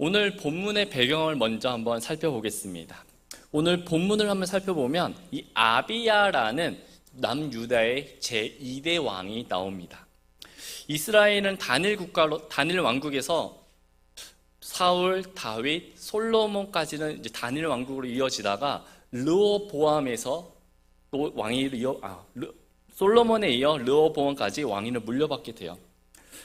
오늘 본문의 배경을 먼저 한번 살펴보겠습니다. 오늘 본문을 한번 살펴보면 이 아비야라는 남유다의 제2대 왕이 나옵니다. 이스라엘은 단일 왕국에서 사울, 다윗, 솔로몬까지는 이제 단일 왕국으로 이어지다가 르호보암에서 또 솔로몬에 이어 르호보암까지 왕위를 물려받게 돼요.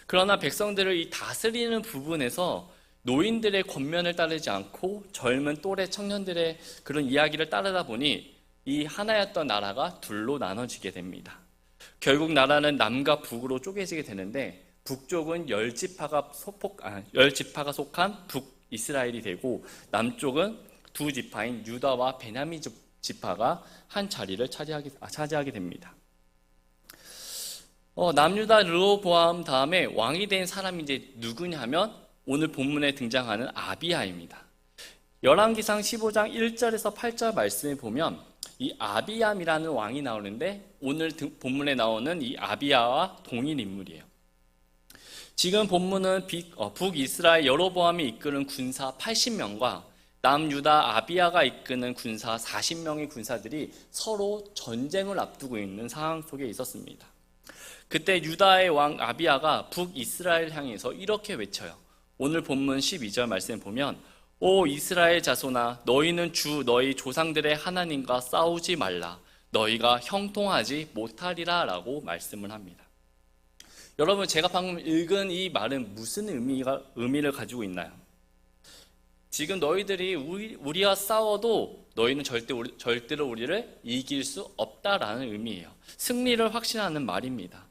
그러나 백성들을 이 다스리는 부분에서 노인들의 권면을 따르지 않고 젊은 또래 청년들의 그런 이야기를 따르다 보니 이 하나였던 나라가 둘로 나눠지게 됩니다. 결국 나라는 남과 북으로 쪼개지게 되는데 북쪽은 10지파가 속한 북이스라엘이 되고 남쪽은 두 지파인 유다와 베냐민 지파가 한 자리를 차지하게 됩니다. 남유다 르호보암 다음에 왕이 된 사람이 이제 누구냐 하면 오늘 본문에 등장하는 아비야입니다. 열왕기상 15장 1절에서 8절 말씀에 보면 이 아비암이라는 왕이 나오는데 오늘 본문에 나오는 이 아비야와 동일 인물이에요. 지금 본문은 북이스라엘 여로보암이 이끄는 군사 80명과 남유다 아비야가 이끄는 군사 40명의 군사들이 서로 전쟁을 앞두고 있는 상황 속에 있었습니다. 그때 유다의 왕 아비야가 북이스라엘 향해서 이렇게 외쳐요. 오늘 본문 12절 말씀에 보면 오 이스라엘 자손아 너희는 주 너희 조상들의 하나님과 싸우지 말라 너희가 형통하지 못하리라 라고 말씀을 합니다. 여러분 제가 방금 읽은 이 말은 무슨 의미를 가지고 있나요? 지금 너희들이 우리와 싸워도 너희는 절대로 우리를 이길 수 없다라는 의미예요. 승리를 확신하는 말입니다.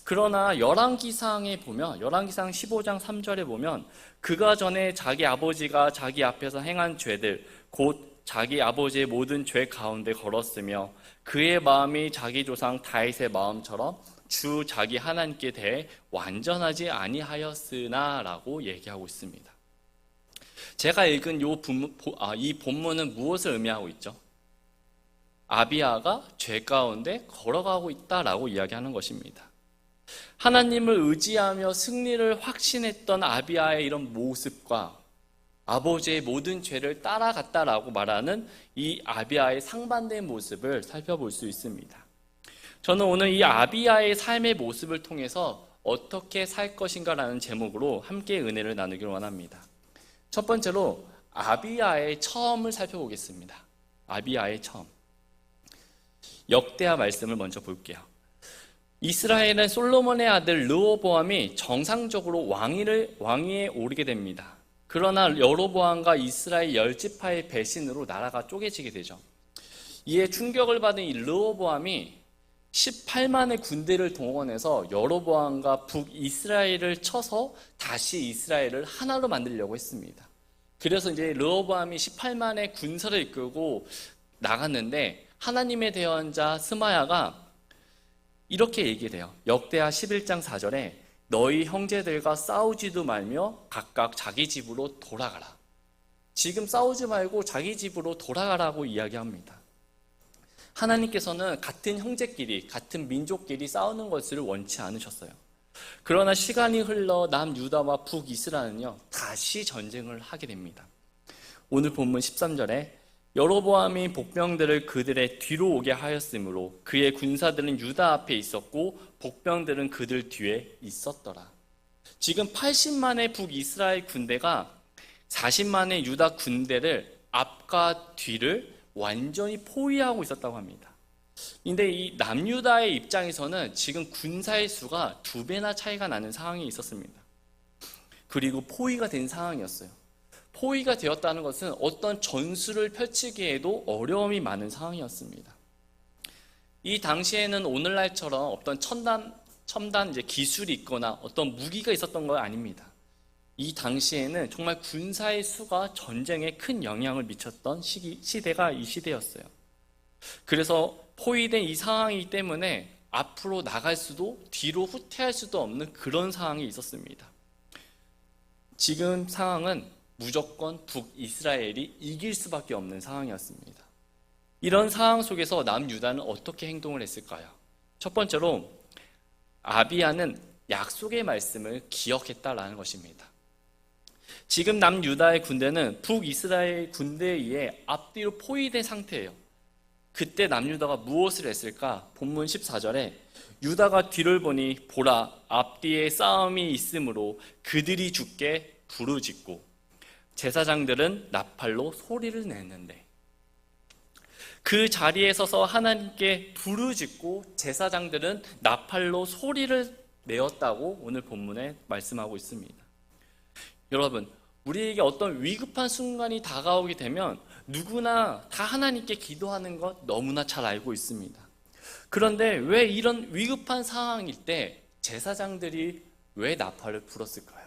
그러나 열왕기상에 보면 열왕기상 15장 3절에 보면 그가 전에 자기 아버지가 자기 앞에서 행한 죄들 곧 자기 아버지의 모든 죄 가운데 걸었으며 그의 마음이 자기 조상 다윗의 마음처럼 주 자기 하나님께 대해 완전하지 아니하였으나 라고 얘기하고 있습니다. 제가 읽은 이 본문은 무엇을 의미하고 있죠? 아비야가 죄 가운데 걸어가고 있다라고 이야기하는 것입니다. 하나님을 의지하며 승리를 확신했던 아비야의 이런 모습과 아버지의 모든 죄를 따라갔다라고 말하는 이 아비야의 상반된 모습을 살펴볼 수 있습니다. 저는 오늘 이 아비야의 삶의 모습을 통해서 어떻게 살 것인가라는 제목으로 함께 은혜를 나누기를 원합니다. 첫 번째로 아비야의 처음을 살펴보겠습니다. 아비야의 처음. 역대하 말씀을 먼저 볼게요. 이스라엘은 솔로몬의 아들 르호보암이 정상적으로 왕위에 오르게 됩니다. 그러나 여로보암과 이스라엘 10지파의 배신으로 나라가 쪼개지게 되죠. 이에 충격을 받은 이 르호보암이 18만의 군대를 동원해서 여로보암과 북이스라엘을 쳐서 다시 이스라엘을 하나로 만들려고 했습니다. 그래서 이제 르호보암이 18만의 군사를 이끌고 나갔는데 하나님의 대언자 스마야가 이렇게 얘기해요. 역대하 11장 4절에 너희 형제들과 싸우지도 말며 각각 자기 집으로 돌아가라. 지금 싸우지 말고 자기 집으로 돌아가라고 이야기합니다. 하나님께서는 같은 형제끼리, 같은 민족끼리 싸우는 것을 원치 않으셨어요. 그러나 시간이 흘러 남유다와 북이스라엘은요 다시 전쟁을 하게 됩니다. 오늘 본문 13절에 여로보암이 복병들을 그들의 뒤로 오게 하였으므로 그의 군사들은 유다 앞에 있었고 복병들은 그들 뒤에 있었더라. 지금 80만의 북이스라엘 군대가 40만의 유다 군대를 앞과 뒤를 완전히 포위하고 있었다고 합니다. 근데 이 남유다의 입장에서는 지금 군사의 수가 2배나 차이가 나는 상황이 있었습니다. 그리고 포위가 된 상황이었어요. 포위가 되었다는 것은 어떤 전술을 펼치기에도 어려움이 많은 상황이었습니다. 이 당시에는 오늘날처럼 어떤 첨단 이제 기술이 있거나 어떤 무기가 있었던 건 아닙니다. 이 당시에는 정말 군사의 수가 전쟁에 큰 영향을 미쳤던 시대가 이 시대였어요. 그래서 포위된 이 상황이기 때문에 앞으로 나갈 수도 뒤로 후퇴할 수도 없는 그런 상황이 있었습니다. 지금 상황은 무조건 북이스라엘이 이길 수밖에 없는 상황이었습니다. 이런 상황 속에서 남유다는 어떻게 행동을 했을까요? 첫 번째로 아비야는 약속의 말씀을 기억했다라는 것입니다. 지금 남유다의 군대는 북이스라엘 군대에 의해 앞뒤로 포위된 상태예요. 그때 남유다가 무엇을 했을까? 본문 14절에 유다가 뒤를 보니 보라 앞뒤에 싸움이 있으므로 그들이 죽게 부르짖고 제사장들은 나팔로 소리를 냈는데, 그 자리에 서서 하나님께 부르짖고 제사장들은 나팔로 소리를 내었다고 오늘 본문에 말씀하고 있습니다. 여러분, 우리에게 어떤 위급한 순간이 다가오게 되면 누구나 다 하나님께 기도하는 것 너무나 잘 알고 있습니다. 그런데 왜 이런 위급한 상황일 때 제사장들이 왜 나팔을 불었을까요?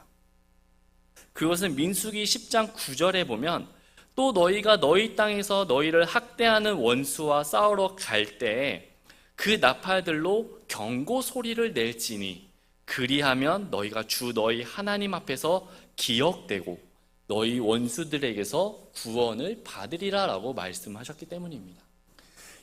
그것은 민수기 10장 9절에 보면 또 너희가 너희 땅에서 너희를 학대하는 원수와 싸우러 갈 때에 그 나팔들로 경고 소리를 낼지니 그리하면 너희가 주 너희 하나님 앞에서 기억되고 너희 원수들에게서 구원을 받으리라 라고 말씀하셨기 때문입니다.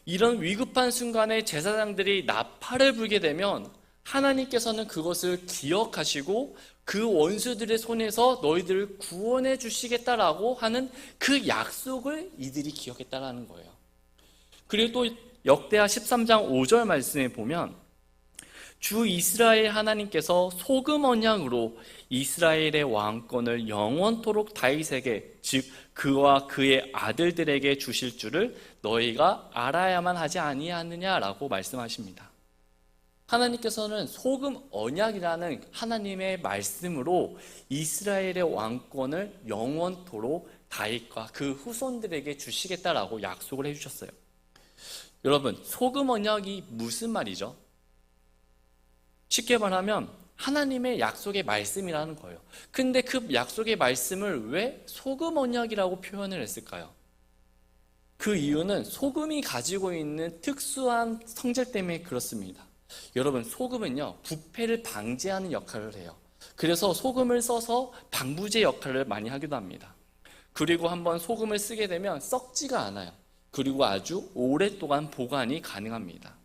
이런 위급한 순간에 제사장들이 나팔을 불게 되면 하나님께서는 그것을 기억하시고 그 원수들의 손에서 너희들을 구원해 주시겠다라고 하는 그 약속을 이들이 기억했다라는 거예요. 그리고 또 역대하 13장 5절 말씀에 보면 주 이스라엘 하나님께서 소금 언약으로 이스라엘의 왕권을 영원토록 다윗에게, 즉 그와 그의 아들들에게 주실 줄을 너희가 알아야만 하지 아니하느냐라고 말씀하십니다. 하나님께서는 소금 언약이라는 하나님의 말씀으로 이스라엘의 왕권을 영원토록 다윗과 그 후손들에게 주시겠다라고 약속을 해주셨어요. 여러분, 소금 언약이 무슨 말이죠? 쉽게 말하면 하나님의 약속의 말씀이라는 거예요. 근데 그 약속의 말씀을 왜 소금 언약이라고 표현을 했을까요? 그 이유는 소금이 가지고 있는 특수한 성질 때문에 그렇습니다. 여러분, 소금은요, 부패를 방지하는 역할을 해요. 그래서 소금을 써서 방부제 역할을 많이 하기도 합니다. 그리고 한번 소금을 쓰게 되면 썩지가 않아요. 그리고 아주 오랫동안 보관이 가능합니다.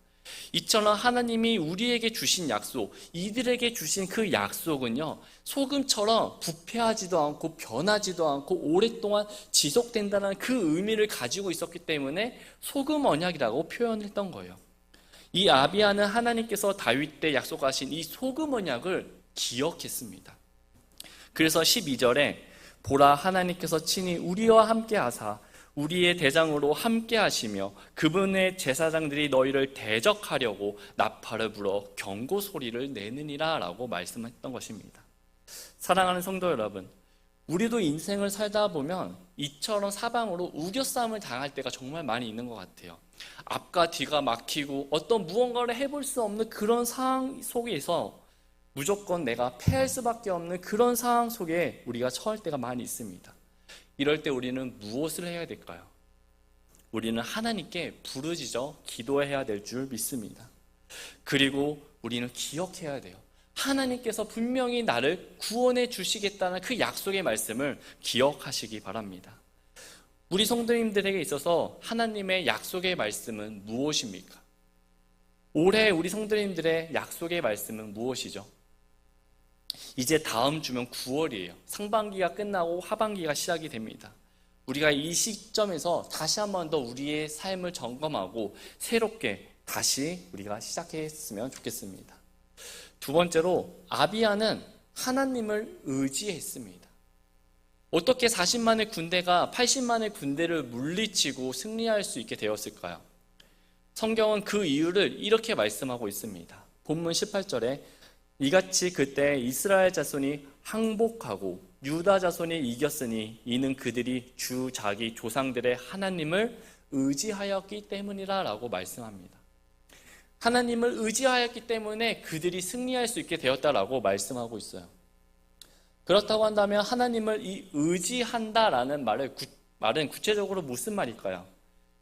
이처럼 하나님이 우리에게 주신 약속, 이들에게 주신 그 약속은요, 소금처럼 부패하지도 않고 변하지도 않고 오랫동안 지속된다는 그 의미를 가지고 있었기 때문에 소금 언약이라고 표현했던 거예요. 이 아비야는 하나님께서 다윗 때 약속하신 이 소금 언약을 기억했습니다. 그래서 12절에 보라 하나님께서 친히 우리와 함께 하사 우리의 대장으로 함께 하시며 그분의 제사장들이 너희를 대적하려고 나팔을 불어 경고 소리를 내느니라 라고 말씀했던 것입니다. 사랑하는 성도 여러분, 우리도 인생을 살다 보면 이처럼 사방으로 우겨싸움을 당할 때가 정말 많이 있는 것 같아요. 앞과 뒤가 막히고 어떤 무언가를 해볼 수 없는 그런 상황 속에서 무조건 내가 패할 수밖에 없는 그런 상황 속에 우리가 처할 때가 많이 있습니다. 이럴 때 우리는 무엇을 해야 될까요? 우리는 하나님께 부르짖어 기도해야 될 줄 믿습니다. 그리고 우리는 기억해야 돼요. 하나님께서 분명히 나를 구원해 주시겠다는 그 약속의 말씀을 기억하시기 바랍니다. 우리 성도님들에게 있어서 하나님의 약속의 말씀은 무엇입니까? 올해 우리 성도님들의 약속의 말씀은 무엇이죠? 이제 다음 주면 9월이에요. 상반기가 끝나고 하반기가 시작이 됩니다. 우리가 이 시점에서 다시 한 번 더 우리의 삶을 점검하고 새롭게 다시 우리가 시작했으면 좋겠습니다. 두 번째로 아비야는 하나님을 의지했습니다. 어떻게 40만의 군대가 80만의 군대를 물리치고 승리할 수 있게 되었을까요? 성경은 그 이유를 이렇게 말씀하고 있습니다. 본문 18절에 이같이 그때 이스라엘 자손이 항복하고 유다 자손이 이겼으니 이는 그들이 주 자기 조상들의 하나님을 의지하였기 때문이라 라고 말씀합니다. 하나님을 의지하였기 때문에 그들이 승리할 수 있게 되었다라고 말씀하고 있어요. 그렇다고 한다면 하나님을 의지한다라는 말은 구체적으로 무슨 말일까요?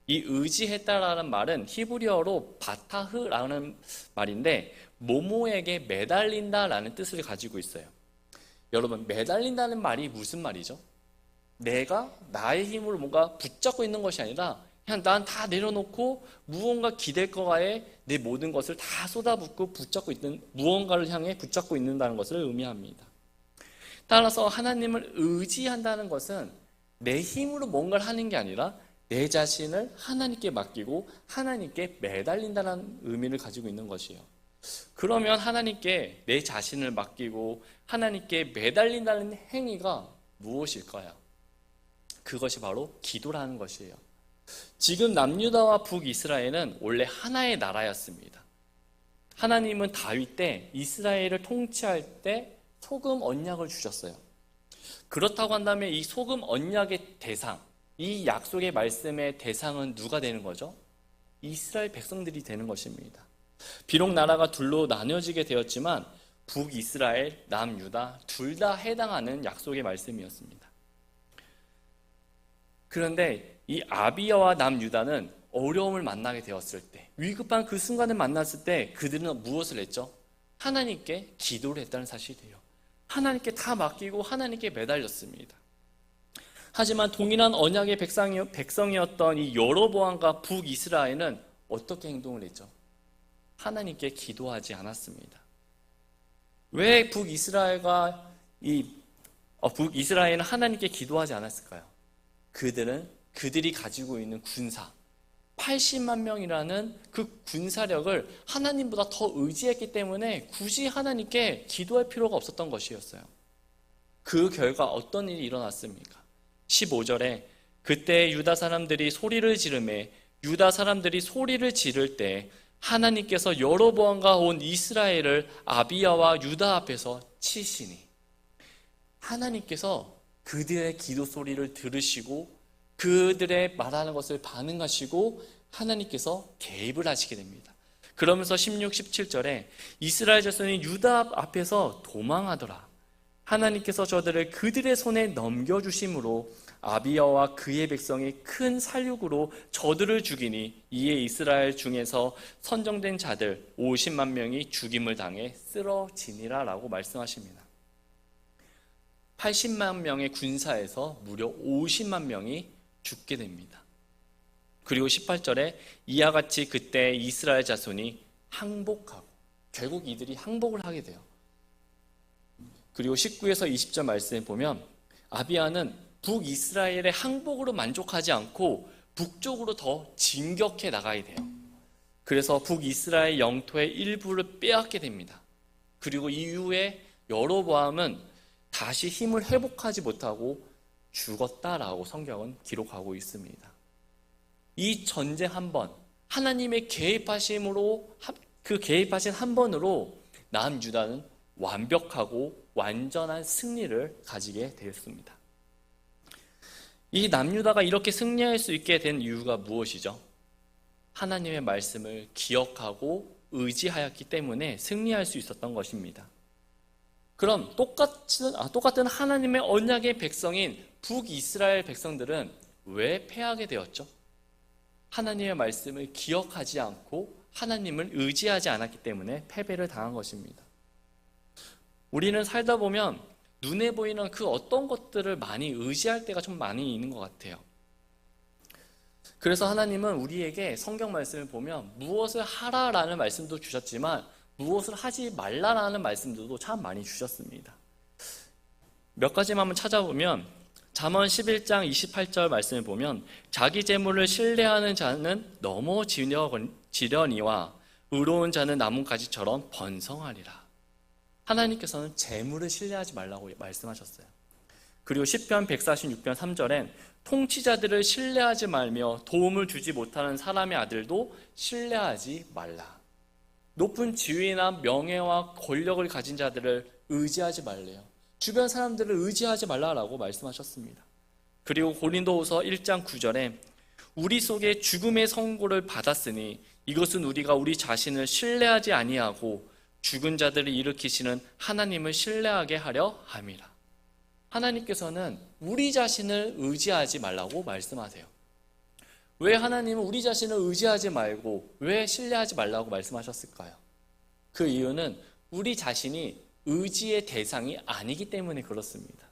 이 의지했다라는 말은 히브리어로 바타흐라는 말인데 모모에게 매달린다라는 뜻을 가지고 있어요. 여러분, 매달린다는 말이 무슨 말이죠? 내가 나의 힘으로 뭔가 붙잡고 있는 것이 아니라 그냥 난 다 내려놓고 무언가 기댈 거에 내 모든 것을 다 쏟아붓고 무언가를 향해 붙잡고 있는다는 것을 의미합니다. 따라서 하나님을 의지한다는 것은 내 힘으로 뭔가를 하는 게 아니라 내 자신을 하나님께 맡기고 하나님께 매달린다는 의미를 가지고 있는 것이에요. 그러면 하나님께 내 자신을 맡기고 하나님께 매달린다는 행위가 무엇일까요? 그것이 바로 기도라는 것이에요. 지금 남유다와 북이스라엘은 원래 하나의 나라였습니다. 하나님은 다윗 때 이스라엘을 통치할 때 소금 언약을 주셨어요. 그렇다고 한다면 이 소금 언약의 대상, 이 약속의 말씀의 대상은 누가 되는 거죠? 이스라엘 백성들이 되는 것입니다. 비록 나라가 둘로 나뉘어지게 되었지만 북이스라엘, 남유다 둘 다 해당하는 약속의 말씀이었습니다. 그런데 이 아비야와 남유다는 어려움을 만나게 되었을 때, 위급한 그 순간을 만났을 때 그들은 무엇을 했죠? 하나님께 기도를 했다는 사실이에요. 하나님께 다 맡기고 하나님께 매달렸습니다. 하지만 동일한 언약의 백성이었던 이 여로보암과 북이스라엘은 어떻게 행동을 했죠? 하나님께 기도하지 않았습니다. 왜 북이스라엘은 하나님께 기도하지 않았을까요? 그들이 가지고 있는 군사 80만 명이라는 그 군사력을 하나님보다 더 의지했기 때문에 굳이 하나님께 기도할 필요가 없었던 것이었어요. 그 결과 어떤 일이 일어났습니까? 15절에 그때 유다 사람들이 소리를 지를 때 하나님께서 여로보암과 온 이스라엘을 아비야와 유다 앞에서 치시니, 하나님께서 그들의 기도 소리를 들으시고 그들의 말하는 것을 반응하시고 하나님께서 개입을 하시게 됩니다. 그러면서 16, 17절에 이스라엘 자손이 유다 앞에서 도망하더라. 하나님께서 저들을 그들의 손에 넘겨주심으로 아비야와 그의 백성이 큰 살육으로 저들을 죽이니 이에 이스라엘 중에서 선정된 자들 50만 명이 죽임을 당해 쓰러지니라 라고 말씀하십니다. 80만 명의 군사에서 무려 50만 명이 죽게 됩니다. 그리고 18절에 이와 같이 그때 이스라엘 자손이 항복하고, 결국 이들이 항복을 하게 돼요. 그리고 19에서 20절 말씀에 보면 아비야는 북이스라엘의 항복으로 만족하지 않고 북쪽으로 더 진격해 나가야 돼요. 그래서 북이스라엘 영토의 일부를 빼앗게 됩니다. 그리고 이후에 여로보암은 다시 힘을 회복하지 못하고 죽었다라고 성경은 기록하고 있습니다. 이 전쟁 한 번, 하나님의 개입하심으로, 그 개입하신 한 번으로 남유다는 완벽하고 완전한 승리를 가지게 되었습니다. 이 남유다가 이렇게 승리할 수 있게 된 이유가 무엇이죠? 하나님의 말씀을 기억하고 의지하였기 때문에 승리할 수 있었던 것입니다. 그럼 똑같은 하나님의 언약의 백성인 북이스라엘 백성들은 왜 패하게 되었죠? 하나님의 말씀을 기억하지 않고 하나님을 의지하지 않았기 때문에 패배를 당한 것입니다. 우리는 살다 보면 눈에 보이는 그 어떤 것들을 많이 의지할 때가 좀 많이 있는 것 같아요. 그래서 하나님은 우리에게 성경 말씀을 보면 무엇을 하라라는 말씀도 주셨지만 무엇을 하지 말라라는 말씀들도 참 많이 주셨습니다. 몇 가지만 한번 찾아보면 잠언 11장 28절 말씀을 보면 자기 재물을 신뢰하는 자는 넘어지려니와 의로운 자는 나뭇가지처럼 번성하리라. 하나님께서는 재물을 신뢰하지 말라고 말씀하셨어요. 그리고 시편 146편 3절엔 통치자들을 신뢰하지 말며 도움을 주지 못하는 사람의 아들도 신뢰하지 말라. 높은 지위나 명예와 권력을 가진 자들을 의지하지 말래요. 주변 사람들을 의지하지 말라라고 말씀하셨습니다. 그리고 고린도후서 1장 9절에 우리 속에 죽음의 선고를 받았으니 이것은 우리가 우리 자신을 신뢰하지 아니하고 죽은 자들을 일으키시는 하나님을 신뢰하게 하려 함이라. 하나님께서는 우리 자신을 의지하지 말라고 말씀하세요. 왜 하나님은 우리 자신을 의지하지 말고 왜 신뢰하지 말라고 말씀하셨을까요? 그 이유는 우리 자신이 의지의 대상이 아니기 때문에 그렇습니다.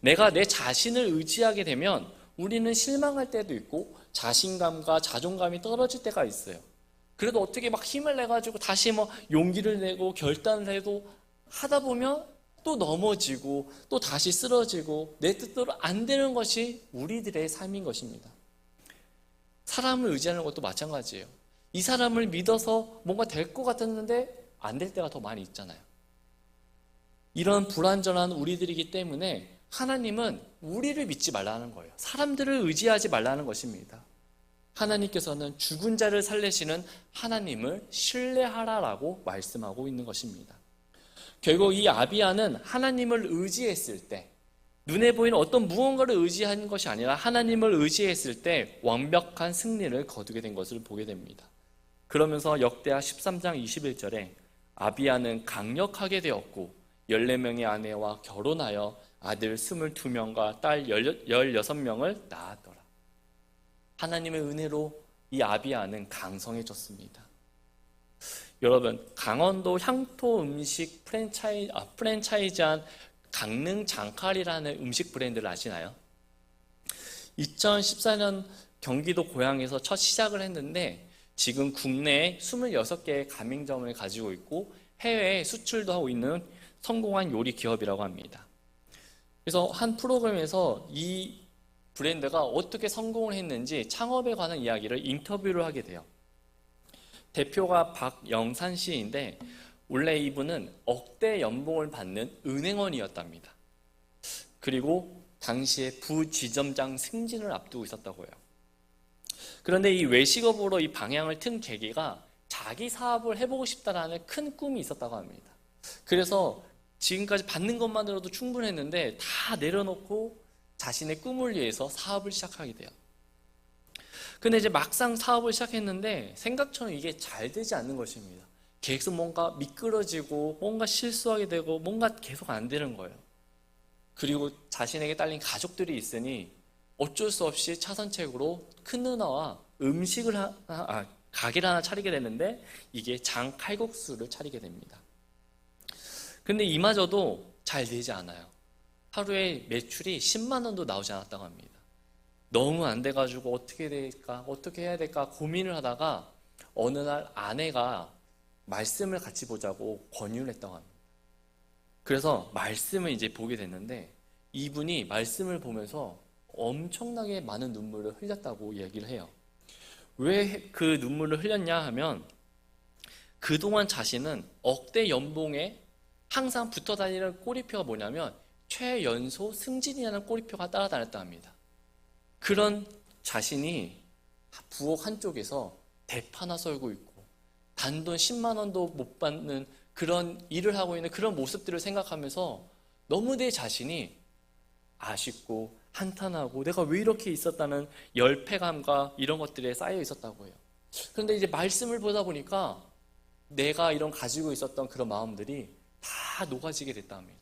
내가 내 자신을 의지하게 되면 우리는 실망할 때도 있고 자신감과 자존감이 떨어질 때가 있어요. 그래도 어떻게 막 힘을 내가지고 다시 용기를 내고 결단을 해도 하다 보면 또 넘어지고 또 다시 쓰러지고 내 뜻대로 안 되는 것이 우리들의 삶인 것입니다. 사람을 의지하는 것도 마찬가지예요. 이 사람을 믿어서 뭔가 될 것 같았는데 안 될 때가 더 많이 있잖아요. 이런 불완전한 우리들이기 때문에 하나님은 우리를 믿지 말라는 거예요. 사람들을 의지하지 말라는 것입니다. 하나님께서는 죽은 자를 살리시는 하나님을 신뢰하라라고 말씀하고 있는 것입니다. 결국 이 아비야는 하나님을 의지했을 때, 눈에 보이는 어떤 무언가를 의지한 것이 아니라 하나님을 의지했을 때 완벽한 승리를 거두게 된 것을 보게 됩니다. 그러면서 역대하 13장 21절에 아비야는 강력하게 되었고 14명의 아내와 결혼하여 아들 22명과 딸 16명을 낳았더라. 하나님의 은혜로 이 아비야는 강성해졌습니다. 여러분, 강원도 향토 음식 프랜차이즈한 강릉 장칼이라는 음식 브랜드를 아시나요? 2014년 경기도 고양에서 첫 시작을 했는데 지금 국내에 26개의 가맹점을 가지고 있고 해외에 수출도 하고 있는 성공한 요리 기업이라고 합니다. 그래서 한 프로그램에서 이 브랜드가 어떻게 성공을 했는지 창업에 관한 이야기를 인터뷰를 하게 돼요. 대표가 박영산 씨인데 원래 이분은 억대 연봉을 받는 은행원이었답니다. 그리고 당시에 부지점장 승진을 앞두고 있었다고 해요. 그런데 이 외식업으로 이 방향을 튼 계기가 자기 사업을 해보고 싶다라는 큰 꿈이 있었다고 합니다. 그래서 지금까지 받는 것만으로도 충분했는데 다 내려놓고 자신의 꿈을 위해서 사업을 시작하게 돼요. 근데 이제 막상 사업을 시작했는데 생각처럼 이게 잘 되지 않는 것입니다. 계속 뭔가 미끄러지고 뭔가 실수하게 되고 뭔가 계속 안 되는 거예요. 그리고 자신에게 딸린 가족들이 있으니 어쩔 수 없이 차선책으로 큰 누나와 가게를 하나 차리게 되는데 이게 장칼국수를 차리게 됩니다. 근데 이마저도 잘 되지 않아요. 하루에 매출이 10만 원도 나오지 않았다고 합니다. 너무 안 돼가지고 어떻게 될까, 어떻게 해야 될까 고민을 하다가 어느 날 아내가 말씀을 같이 보자고 권유를 했다고 합니다. 그래서 말씀을 이제 보게 됐는데 이분이 말씀을 보면서 엄청나게 많은 눈물을 흘렸다고 얘기를 해요. 왜 그 눈물을 흘렸냐 하면 그동안 자신은 억대 연봉에 항상 붙어 다니는 꼬리표가 뭐냐면 최연소 승진이라는 꼬리표가 따라다녔다 합니다. 그런 자신이 부엌 한쪽에서 대파나 썰고 있고 단돈 10만 원도 못 받는 그런 일을 하고 있는 그런 모습들을 생각하면서 너무 내 자신이 아쉽고 한탄하고 내가 왜 이렇게 있었다는 열패감과 이런 것들에 쌓여 있었다고 해요. 그런데 이제 말씀을 보다 보니까 내가 이런 가지고 있었던 그런 마음들이 다 녹아지게 됐다 합니다.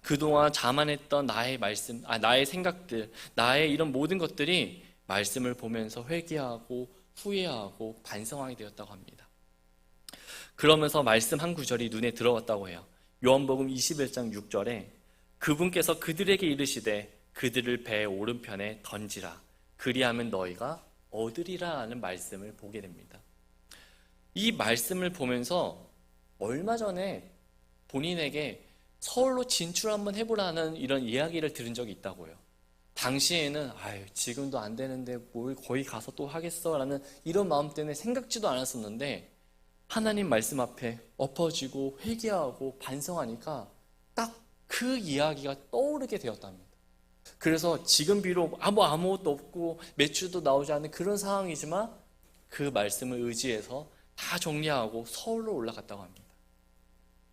그동안 자만했던 나의 말씀, 나의 생각들, 나의 이런 모든 것들이 말씀을 보면서 회개하고 후회하고 반성하게 되었다고 합니다. 그러면서 말씀 한 구절이 눈에 들어왔다고 해요. 요한복음 21장 6절에 그분께서 그들에게 이르시되 그들을 배의 오른편에 던지라 그리하면 너희가 얻으리라 하는 말씀을 보게 됩니다. 이 말씀을 보면서 얼마 전에 본인에게 서울로 진출 한번 해보라는 이런 이야기를 들은 적이 있다고요. 당시에는 지금도 안 되는데 뭘 거기 가서 또 하겠어 라는 이런 마음 때문에 생각지도 않았었는데 하나님 말씀 앞에 엎어지고 회개하고 반성하니까 딱 그 이야기가 떠오르게 되었답니다. 그래서 지금 비록 아무것도 없고 매출도 나오지 않는 그런 상황이지만 그 말씀을 의지해서 다 정리하고 서울로 올라갔다고 합니다.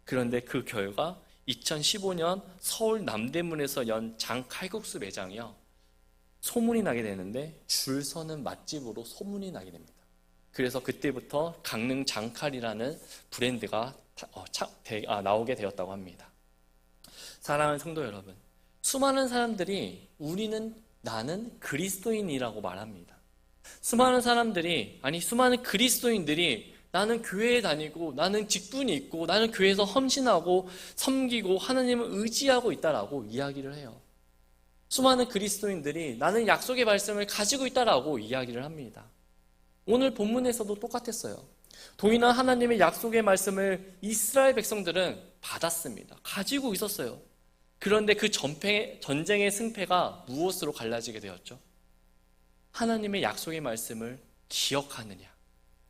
그런데 그 결과 2015년 서울 남대문에서 연 장칼국수 매장이요 소문이 나게 되는데 줄 서는 맛집으로 소문이 나게 됩니다. 그래서 그때부터 강릉 장칼이라는 브랜드가 나오게 되었다고 합니다. 사랑하는 성도 여러분, 수많은 사람들이 나는 그리스도인이라고 말합니다. 수많은 그리스도인들이 나는 교회에 다니고 나는 직분이 있고 나는 교회에서 헌신하고 섬기고 하나님을 의지하고 있다라고 이야기를 해요. 수많은 그리스도인들이 나는 약속의 말씀을 가지고 있다라고 이야기를 합니다. 오늘 본문에서도 똑같았어요. 동일한 하나님의 약속의 말씀을 이스라엘 백성들은 받았습니다. 가지고 있었어요. 그런데 그 전쟁의 승패가 무엇으로 갈라지게 되었죠? 하나님의 약속의 말씀을 기억하느냐,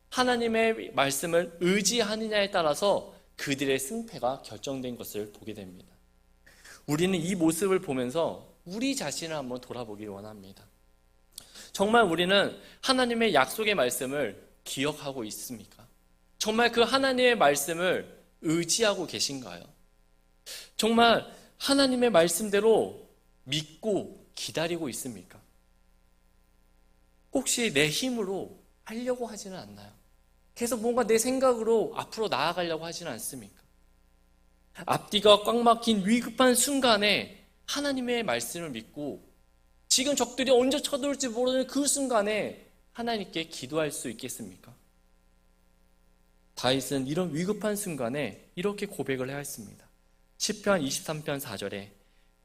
하나님의 말씀을 의지하느냐에 따라서 그들의 승패가 결정된 것을 보게 됩니다. 우리는 이 모습을 보면서 우리 자신을 한번 돌아보기 원합니다. 정말 우리는 하나님의 약속의 말씀을 기억하고 있습니까? 정말 그 하나님의 말씀을 의지하고 계신가요? 정말 하나님의 말씀대로 믿고 기다리고 있습니까? 혹시 내 힘으로 하려고 하지는 않나요? 계속 뭔가 내 생각으로 앞으로 나아가려고 하지는 않습니까? 앞뒤가 꽉 막힌 위급한 순간에 하나님의 말씀을 믿고 지금 적들이 언제 쳐들어올지 모르는 그 순간에 하나님께 기도할 수 있겠습니까? 다윗은 이런 위급한 순간에 이렇게 고백을 해야 했습니다. 시편 23편 4절에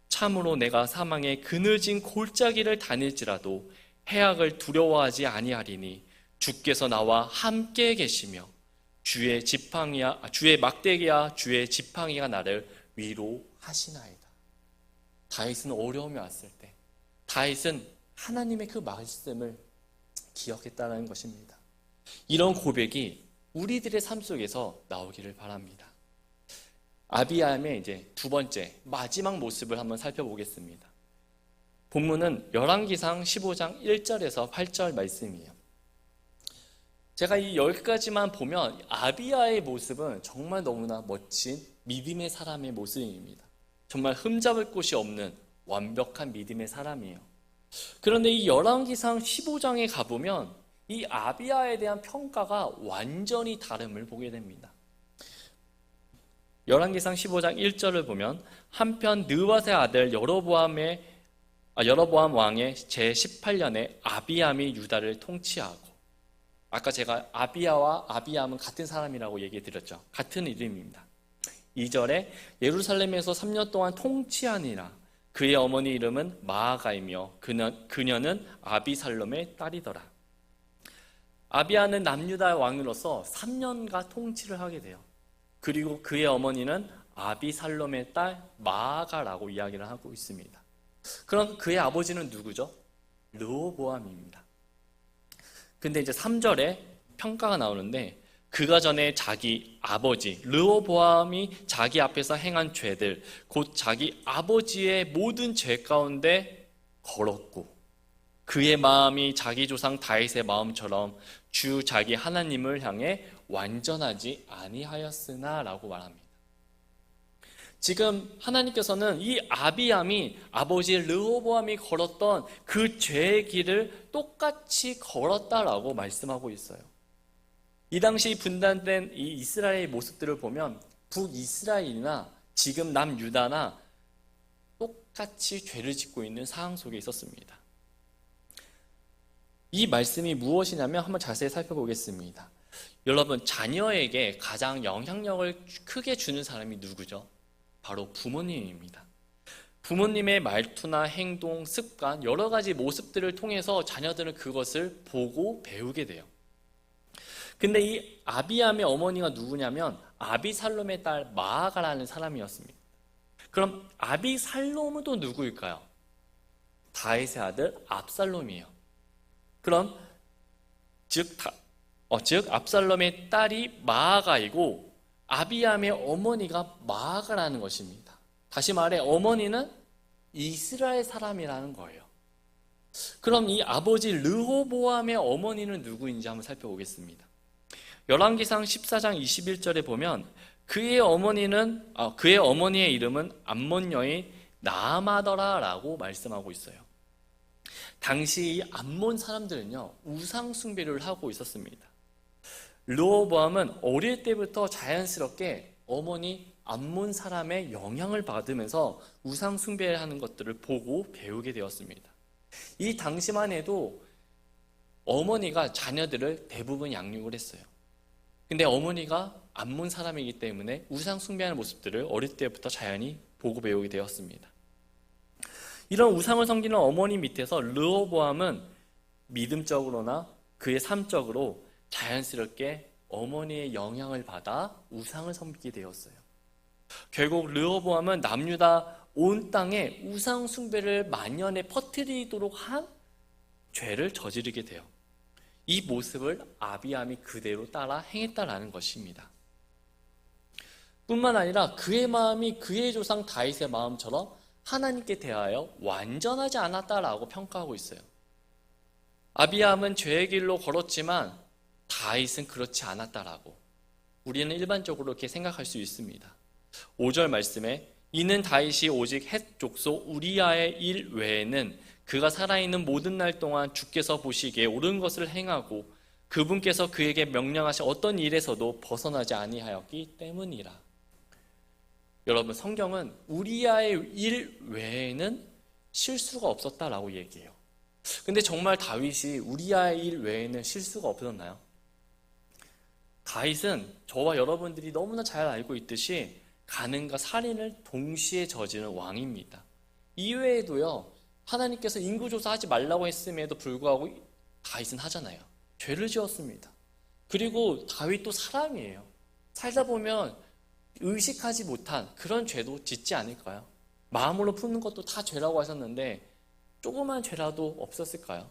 참으로 내가 사망의 그늘진 골짜기를 다닐지라도 해악을 두려워하지 아니하리니 주께서 나와 함께 계시며 주의 막대기와 주의 지팡이가 나를 위로하시나이다. 다윗은 어려움이 왔을 때 다윗은 하나님의 그 말씀을 기억했다는 것입니다. 이런 고백이 우리들의 삶 속에서 나오기를 바랍니다. 아비야의 이제 두 번째 마지막 모습을 한번 살펴보겠습니다. 본문은 열왕기상 15장 1절에서 8절 말씀이에요. 제가 이 여기까지만 보면 아비야의 모습은 정말 너무나 멋진 믿음의 사람의 모습입니다. 정말 흠잡을 곳이 없는 완벽한 믿음의 사람이에요. 그런데 이 열왕기상 15장에 가보면 이 아비야에 대한 평가가 완전히 다름을 보게 됩니다. 열왕기상 15장 1절을 보면 한편 느밧의 아들 여로보암 왕의 제18년에 아비암이 유다를 통치하고, 아까 제가 아비야와 아비암은 같은 사람이라고 얘기해 드렸죠. 같은 이름입니다. 2절에 예루살렘에서 3년 동안 통치하니라. 그의 어머니 이름은 마아가이며 그녀는 아비살롬의 딸이더라. 아비야는 남유다 왕으로서 3년간 통치를 하게 돼요. 그리고 그의 어머니는 아비살롬의 딸 마아가라고 이야기를 하고 있습니다. 그럼 그의 아버지는 누구죠? 르호보암입니다. 근데 이제 3절에 평가가 나오는데 그가 전에 자기 아버지 르호보암이 자기 앞에서 행한 죄들, 곧 자기 아버지의 모든 죄 가운데 걸었고 그의 마음이 자기 조상 다윗의 마음처럼 주 자기 하나님을 향해 완전하지 아니하였으나 라고 말합니다. 지금 하나님께서는 이 아비암이 아버지 르호보암이 걸었던 그 죄의 길을 똑같이 걸었다라고 말씀하고 있어요. 이 당시 분단된 이 이스라엘의 모습들을 보면 북이스라엘이나 지금 남유다나 똑같이 죄를 짓고 있는 상황 속에 있었습니다. 이 말씀이 무엇이냐면 한번 자세히 살펴보겠습니다. 여러분, 자녀에게 가장 영향력을 크게 주는 사람이 누구죠? 바로 부모님입니다. 부모님의 말투나 행동, 습관, 여러 가지 모습들을 통해서 자녀들은 그것을 보고 배우게 돼요. 근데 이 아비암의 어머니가 누구냐면 아비살롬의 딸 마아가라는 사람이었습니다. 그럼 아비살롬은 또 누구일까요? 다윗의 아들 압살롬이에요. 그럼 즉 압살롬의 딸이 마아가이고 아비암의 어머니가 마아가라는 것입니다. 다시 말해 어머니는 이스라엘 사람이라는 거예요. 그럼 이 아버지 르호보암의 어머니는 누구인지 한번 살펴보겠습니다. 열왕기상 14장 21절에 보면 그의 어머니의 이름은 암몬 여인 나아마더라라고 말씀하고 있어요. 당시 이 암몬 사람들은요 우상 숭배를 하고 있었습니다. 르호보암은 어릴 때부터 자연스럽게 어머니 암몬 사람의 영향을 받으면서 우상 숭배를 하는 것들을 보고 배우게 되었습니다. 이 당시만 해도 어머니가 자녀들을 대부분 양육을 했어요. 근데 어머니가 암몬 사람이기 때문에 우상 숭배하는 모습들을 어릴 때부터 자연히 보고 배우게 되었습니다. 이런 우상을 섬기는 어머니 밑에서 르호보암은 믿음적으로나 그의 삶적으로 자연스럽게 어머니의 영향을 받아 우상을 섬기게 되었어요. 결국 르호보암은 남유다 온 땅에 우상 숭배를 만연해 퍼뜨리도록 한 죄를 저지르게 돼요. 이 모습을 아비암이 그대로 따라 행했다라는 것입니다. 뿐만 아니라 그의 마음이 그의 조상 다윗의 마음처럼 하나님께 대하여 완전하지 않았다라고 평가하고 있어요. 아비암은 죄의 길로 걸었지만 다윗은 그렇지 않았다라고 우리는 일반적으로 이렇게 생각할 수 있습니다. 5절 말씀에 이는 다윗이 오직 헷 족속 우리아의 일 외에는 그가 살아있는 모든 날 동안 주께서 보시기에 옳은 것을 행하고 그분께서 그에게 명령하신 어떤 일에서도 벗어나지 아니하였기 때문이라. 여러분, 성경은 우리아의 일 외에는 실수가 없었다라고 얘기해요. 근데 정말 다윗이 우리아의 일 외에는 실수가 없었나요? 다윗은 저와 여러분들이 너무나 잘 알고 있듯이 간음과 살인을 동시에 저지른 왕입니다. 이외에도요, 하나님께서 인구조사하지 말라고 했음에도 불구하고 다윗은 하잖아요. 죄를 지었습니다. 그리고 다윗도 사람이에요. 살다 보면 의식하지 못한 그런 죄도 짓지 않을까요? 마음으로 푸는 것도 다 죄라고 하셨는데 조그만 죄라도 없었을까요?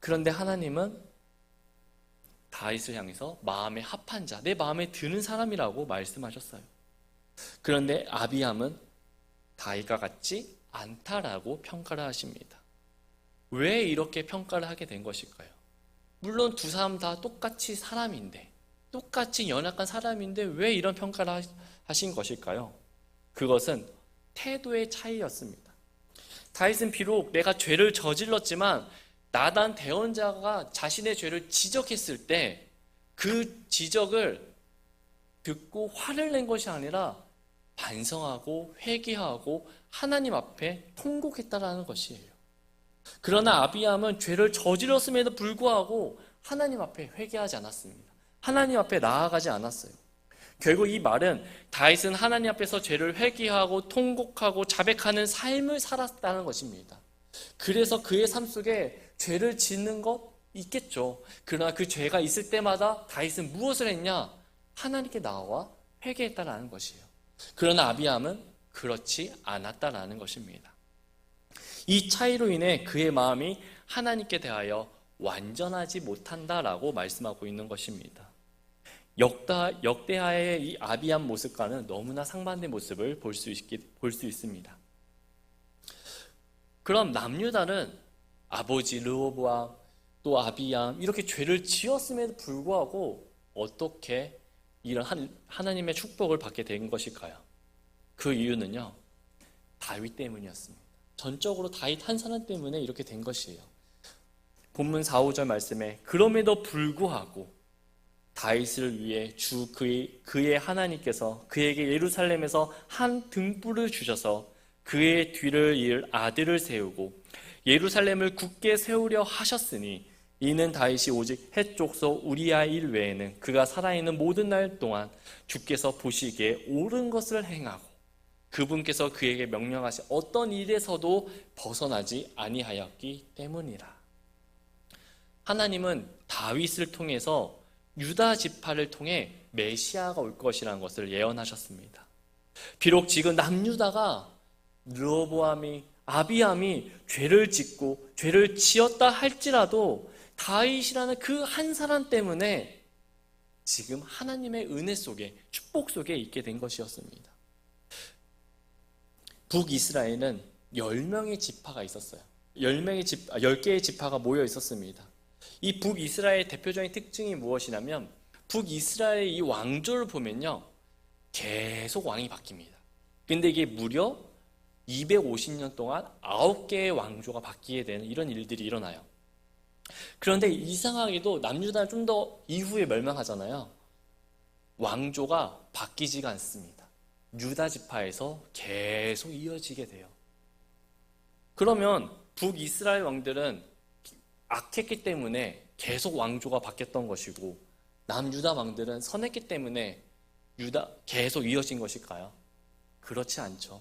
그런데 하나님은 다윗을 향해서 마음에 합한 자, 내 마음에 드는 사람이라고 말씀하셨어요. 그런데 아비암은 다윗과 같지 않다라고 평가를 하십니다. 왜 이렇게 평가를 하게 된 것일까요? 물론 두 사람 다 똑같이 사람인데, 똑같이 연약한 사람인데 왜 이런 평가를 하신 것일까요? 그것은 태도의 차이였습니다. 다윗은 비록 내가 죄를 저질렀지만 나단 대언자가 자신의 죄를 지적했을 때 그 지적을 듣고 화를 낸 것이 아니라 반성하고 회개하고 하나님 앞에 통곡했다라는 것이에요. 그러나 아비암은 죄를 저질렀음에도 불구하고 하나님 앞에 회개하지 않았습니다. 하나님 앞에 나아가지 않았어요. 결국 이 말은 다윗은 하나님 앞에서 죄를 회개하고 통곡하고 자백하는 삶을 살았다는 것입니다. 그래서 그의 삶 속에 죄를 짓는 것 있겠죠. 그러나 그 죄가 있을 때마다 다윗은 무엇을 했냐? 하나님께 나와 회개했다라는 것이에요. 그러나 아비암은 그렇지 않았다라는 것입니다. 이 차이로 인해 그의 마음이 하나님께 대하여 완전하지 못한다라고 말씀하고 있는 것입니다. 역대하의 이 아비암 모습과는 너무나 상반된 모습을 볼 수 있습니다. 그럼 남유다는 아버지 르호보암 또 아비암 이렇게 죄를 지었음에도 불구하고 어떻게 이런 하나님의 축복을 받게 된 것일까요? 그 이유는요, 다윗 때문이었습니다. 전적으로 다윗 한 사람 때문에 이렇게 된 것이에요. 본문 4, 5절 말씀에 그럼에도 불구하고 다윗을 위해 그의 하나님께서 그에게 예루살렘에서 한 등불을 주셔서 그의 뒤를 이을 아들을 세우고 예루살렘을 굳게 세우려 하셨으니 이는 다윗이 오직 헷 족속 우리아 일 외에는 그가 살아있는 모든 날 동안 주께서 보시기에 옳은 것을 행하고 그분께서 그에게 명령하신 어떤 일에서도 벗어나지 아니하였기 때문이라. 하나님은 다윗을 통해서 유다 지파를 통해 메시아가 올 것이라는 것을 예언하셨습니다. 비록 지금 남유다가 르호보암이 아비암이 죄를 짓고 죄를 지었다 할지라도 다윗이라는 그 한 사람 때문에 지금 하나님의 은혜 속에 축복 속에 있게 된 것이었습니다. 북이스라엘은 10명의 지파가 있었어요. 10개의 지파가 모여 있었습니다. 이 북이스라엘의 대표적인 특징이 무엇이냐면 북이스라엘의 이 왕조를 보면요, 계속 왕이 바뀝니다. 근데 이게 무려 250년 동안 9개의 왕조가 바뀌게 되는 이런 일들이 일어나요. 그런데 이상하게도 남유다는 좀 더 이후에 멸망하잖아요. 왕조가 바뀌지가 않습니다. 유다 지파에서 계속 이어지게 돼요. 그러면 북이스라엘 왕들은 악했기 때문에 계속 왕조가 바뀌었던 것이고 남유다 왕들은 선했기 때문에 계속 이어진 것일까요? 그렇지 않죠.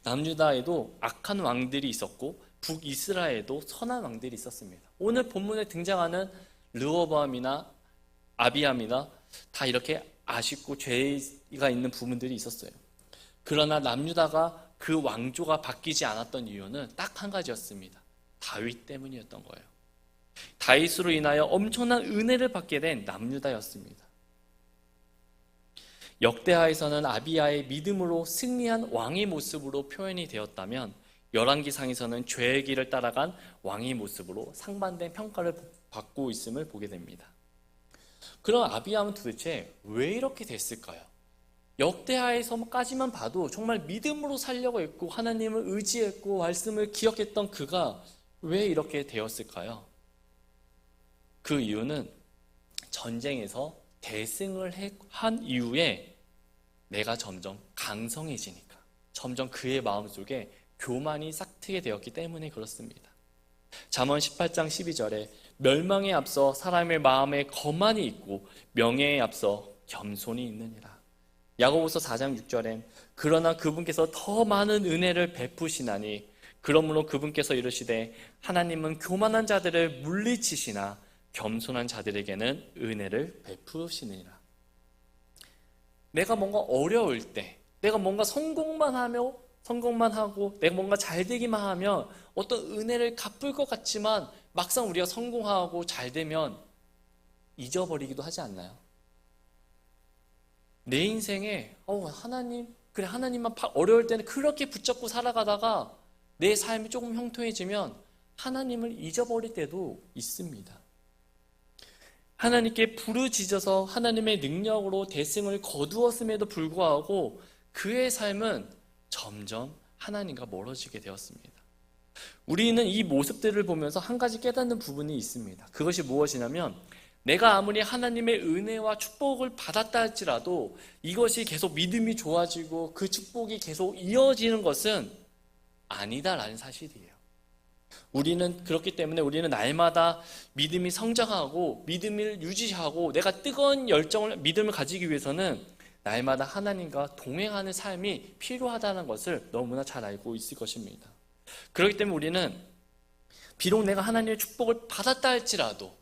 남유다에도 악한 왕들이 있었고 북이스라엘에도 선한 왕들이 있었습니다. 오늘 본문에 등장하는 르호보암이나 아비암이나 다 이렇게 아쉽고 죄가 있는 부분들이 있었어요. 그러나 남유다가 그 왕조가 바뀌지 않았던 이유는 딱 한 가지였습니다. 다윗 때문이었던 거예요. 다윗으로 인하여 엄청난 은혜를 받게 된 남유다였습니다. 역대하에서는 아비야의 믿음으로 승리한 왕의 모습으로 표현이 되었다면 열왕기상에서는 죄의 길을 따라간 왕의 모습으로 상반된 평가를 받고 있음을 보게 됩니다. 그럼 아비야는 도대체 왜 이렇게 됐을까요? 역대하에서까지만 봐도 정말 믿음으로 살려고 했고 하나님을 의지했고 말씀을 기억했던 그가 왜 이렇게 되었을까요? 그 이유는 전쟁에서 대승을 한 이후에 내가 점점 강성해지니까, 점점 그의 마음속에 교만이 싹트게 되었기 때문에 그렇습니다. 잠언 18장 12절에 멸망에 앞서 사람의 마음에 거만이 있고 명예에 앞서 겸손이 있느니라. 야고보서 4장 6절엔 그러나 그분께서 더 많은 은혜를 베푸시나니 그러므로 그분께서 이르시되 하나님은 교만한 자들을 물리치시나 겸손한 자들에게는 은혜를 베푸시느니라. 내가 뭔가 어려울 때, 내가 뭔가 성공만 하고 내가 뭔가 잘 되기만 하면 어떤 은혜를 갚을 것 같지만 막상 우리가 성공하고 잘 되면 잊어버리기도 하지 않나요? 내 인생에 하나님만 어려울 때는 그렇게 붙잡고 살아가다가 내 삶이 조금 형통해지면 하나님을 잊어버릴 때도 있습니다. 하나님께 부르짖어서 하나님의 능력으로 대승을 거두었음에도 불구하고 그의 삶은 점점 하나님과 멀어지게 되었습니다. 우리는 이 모습들을 보면서 한 가지 깨닫는 부분이 있습니다. 그것이 무엇이냐면 내가 아무리 하나님의 은혜와 축복을 받았다 할지라도 이것이 계속 믿음이 좋아지고 그 축복이 계속 이어지는 것은 아니다라는 사실이에요. 그렇기 때문에 우리는 날마다 믿음이 성장하고 믿음을 유지하고 내가 뜨거운 믿음을 가지기 위해서는 날마다 하나님과 동행하는 삶이 필요하다는 것을 너무나 잘 알고 있을 것입니다. 그렇기 때문에 우리는 비록 내가 하나님의 축복을 받았다 할지라도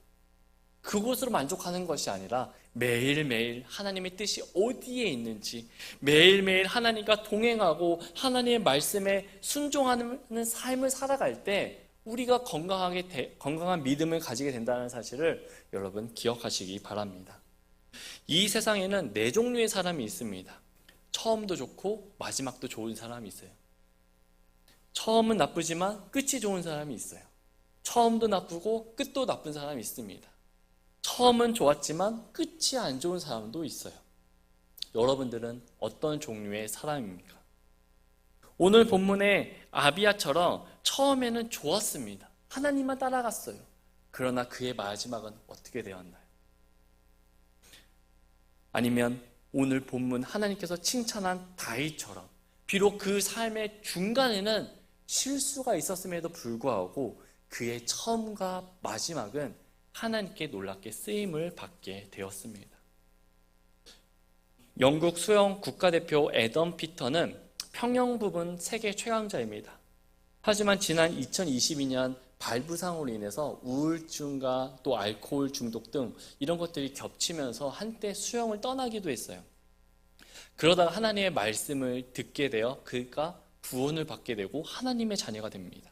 그곳으로 만족하는 것이 아니라 매일매일 하나님의 뜻이 어디에 있는지 매일매일 하나님과 동행하고 하나님의 말씀에 순종하는 삶을 살아갈 때 우리가 건강한 믿음을 가지게 된다는 사실을 여러분 기억하시기 바랍니다. 이 세상에는 네 종류의 사람이 있습니다. 처음도 좋고 마지막도 좋은 사람이 있어요. 처음은 나쁘지만 끝이 좋은 사람이 있어요. 처음도 나쁘고 끝도 나쁜 사람이 있습니다. 처음은 좋았지만 끝이 안 좋은 사람도 있어요. 여러분들은 어떤 종류의 사람입니까? 오늘 본문의 아비야처럼 처음에는 좋았습니다. 하나님만 따라갔어요. 그러나 그의 마지막은 어떻게 되었나요? 아니면 오늘 본문 하나님께서 칭찬한 다윗처럼 비록 그 삶의 중간에는 실수가 있었음에도 불구하고 그의 처음과 마지막은 하나님께 놀랍게 쓰임을 받게 되었습니다. 영국 수영 국가대표 애덤 피터는 평영 부분 세계 최강자입니다. 하지만 지난 2022년 발 부상으로 인해서 우울증과 또 알코올 중독 등 이런 것들이 겹치면서 한때 수영을 떠나기도 했어요. 그러다가 하나님의 말씀을 듣게 되어 그가 구원을 받게 되고 하나님의 자녀가 됩니다.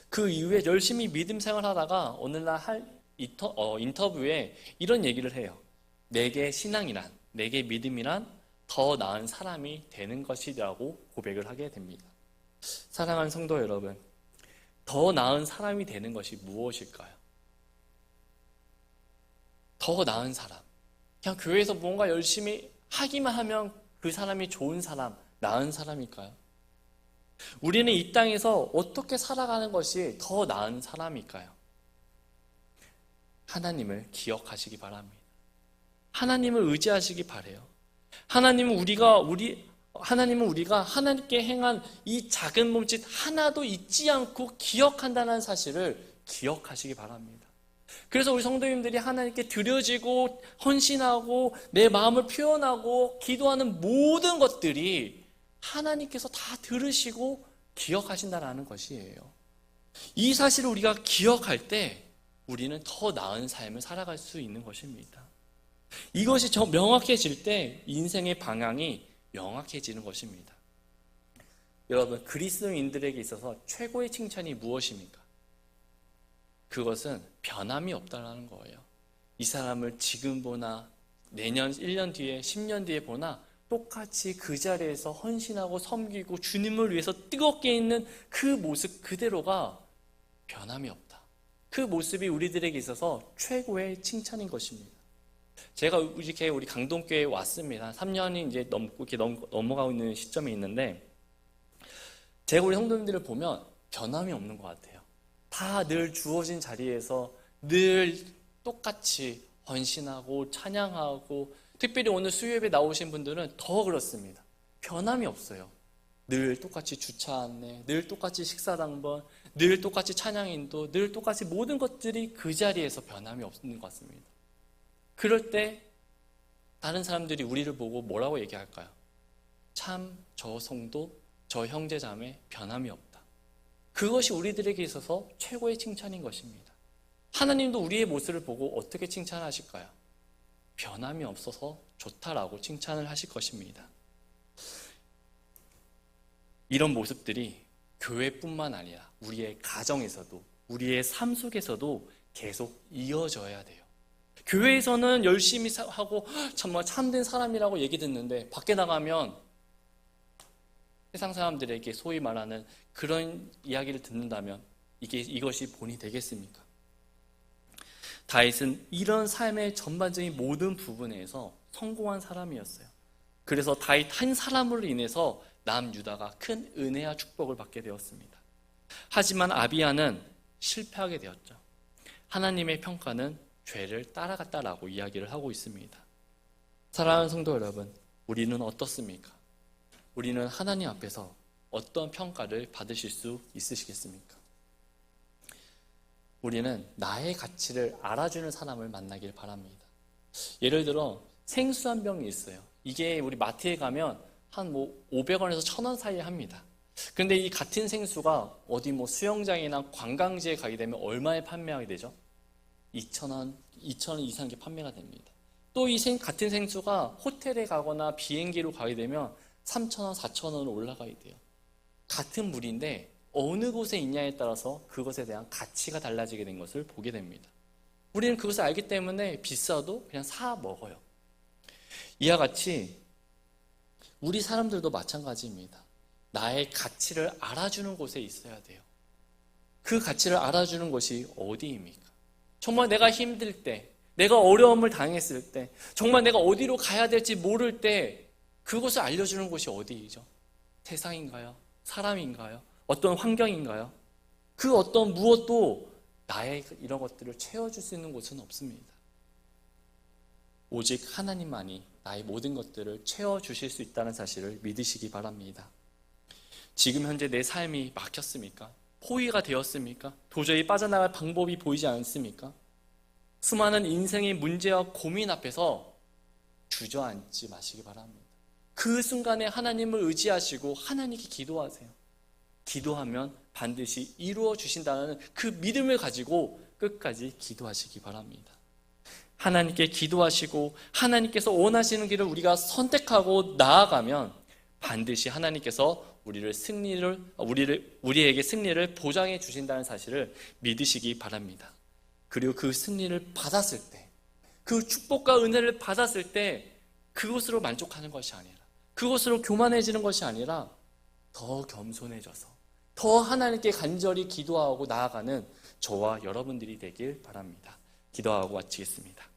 그 이후에 열심히 믿음 생활하다가 어느 날 인터뷰에 이런 얘기를 해요. 내게 신앙이란, 내게 믿음이란 더 나은 사람이 되는 것이라고 고백을 하게 됩니다. 사랑하는 성도 여러분, 더 나은 사람이 되는 것이 무엇일까요? 더 나은 사람. 그냥 교회에서 뭔가 열심히 하기만 하면 그 사람이 좋은 사람, 나은 사람일까요? 우리는 이 땅에서 어떻게 살아가는 것이 더 나은 사람일까요? 하나님을 기억하시기 바랍니다. 하나님을 의지하시기 바라요. 하나님은 우리가 하나님께 행한 이 작은 몸짓 하나도 잊지 않고 기억한다는 사실을 기억하시기 바랍니다. 그래서 우리 성도님들이 하나님께 드려지고 헌신하고 내 마음을 표현하고 기도하는 모든 것들이 하나님께서 다 들으시고 기억하신다는 것이에요. 이 사실을 우리가 기억할 때 우리는 더 나은 삶을 살아갈 수 있는 것입니다. 이것이 명확해질 때 인생의 방향이 명확해지는 것입니다. 여러분, 그리스도인들에게 있어서 최고의 칭찬이 무엇입니까? 그것은 변함이 없다는 거예요. 이 사람을 지금 보나 내년 1년 뒤에 10년 뒤에 보나 똑같이 그 자리에서 헌신하고 섬기고 주님을 위해서 뜨겁게 있는 그 모습 그대로가 변함이 없다. 그 모습이 우리들에게 있어서 최고의 칭찬인 것입니다. 제가 이렇게 우리 강동교회에 왔습니다. 3년이 이제 넘어가고 있는 시점이 있는데, 제가 우리 성도님들을 보면 변함이 없는 것 같아요. 다 늘 주어진 자리에서 늘 똑같이 헌신하고 찬양하고, 특별히 오늘 수요예배 나오신 분들은 더 그렇습니다. 변함이 없어요. 늘 똑같이 주차 안내, 늘 똑같이 식사 당번, 늘 똑같이 찬양 인도, 늘 똑같이 모든 것들이 그 자리에서 변함이 없는 것 같습니다. 그럴 때 다른 사람들이 우리를 보고 뭐라고 얘기할까요? 참 저 성도, 저 형제 자매 변함이 없다. 그것이 우리들에게 있어서 최고의 칭찬인 것입니다. 하나님도 우리의 모습을 보고 어떻게 칭찬하실까요? 변함이 없어서 좋다라고 칭찬을 하실 것입니다. 이런 모습들이 교회뿐만 아니라 우리의 가정에서도, 우리의 삶 속에서도 계속 이어져야 돼요. 교회에서는 열심히 하고 정말 참된 사람이라고 얘기 듣는데, 밖에 나가면 세상 사람들에게 소위 말하는 그런 이야기를 듣는다면 이것이 본이 되겠습니까? 다윗은 이런 삶의 전반적인 모든 부분에서 성공한 사람이었어요. 그래서 다윗 한 사람으로 인해서 남유다가 큰 은혜와 축복을 받게 되었습니다. 하지만 아비야는 실패하게 되었죠. 하나님의 평가는 죄를 따라갔다라고 이야기를 하고 있습니다. 사랑하는 성도 여러분, 우리는 어떻습니까? 우리는 하나님 앞에서 어떤 평가를 받으실 수 있으시겠습니까? 우리는 나의 가치를 알아주는 사람을 만나길 바랍니다. 예를 들어 생수 한 병이 있어요. 이게 우리 마트에 가면 한 500원에서 1000원 사이에 합니다. 근데 이 같은 생수가 어디 수영장이나 관광지에 가게 되면 얼마에 판매하게 되죠? 2,000원 이상의 판매가 됩니다. 또 이 같은 생수가 호텔에 가거나 비행기로 가게 되면 3,000원, 4,000원으로 올라가게 돼요. 같은 물인데 어느 곳에 있냐에 따라서 그것에 대한 가치가 달라지게 된 것을 보게 됩니다. 우리는 그것을 알기 때문에 비싸도 그냥 사 먹어요. 이와 같이 우리 사람들도 마찬가지입니다. 나의 가치를 알아주는 곳에 있어야 돼요. 그 가치를 알아주는 곳이 어디입니까? 정말 내가 힘들 때, 내가 어려움을 당했을 때, 정말 내가 어디로 가야 될지 모를 때 그것을 알려주는 곳이 어디이죠? 세상인가요? 사람인가요? 어떤 환경인가요? 그 어떤 무엇도 나의 이런 것들을 채워줄 수 있는 곳은 없습니다. 오직 하나님만이 나의 모든 것들을 채워주실 수 있다는 사실을 믿으시기 바랍니다. 지금 현재 내 삶이 막혔습니까? 포위가 되었습니까? 도저히 빠져나갈 방법이 보이지 않습니까? 수많은 인생의 문제와 고민 앞에서 주저앉지 마시기 바랍니다. 그 순간에 하나님을 의지하시고 하나님께 기도하세요. 기도하면 반드시 이루어 주신다는 그 믿음을 가지고 끝까지 기도하시기 바랍니다. 하나님께 기도하시고 하나님께서 원하시는 길을 우리가 선택하고 나아가면 반드시 하나님께서 우리에게 승리를 보장해 주신다는 사실을 믿으시기 바랍니다. 그리고 그 승리를 받았을 때, 그 축복과 은혜를 받았을 때 그것으로 만족하는 것이 아니라, 그것으로 교만해지는 것이 아니라 더 겸손해져서 더 하나님께 간절히 기도하고 나아가는 저와 여러분들이 되길 바랍니다. 기도하고 마치겠습니다.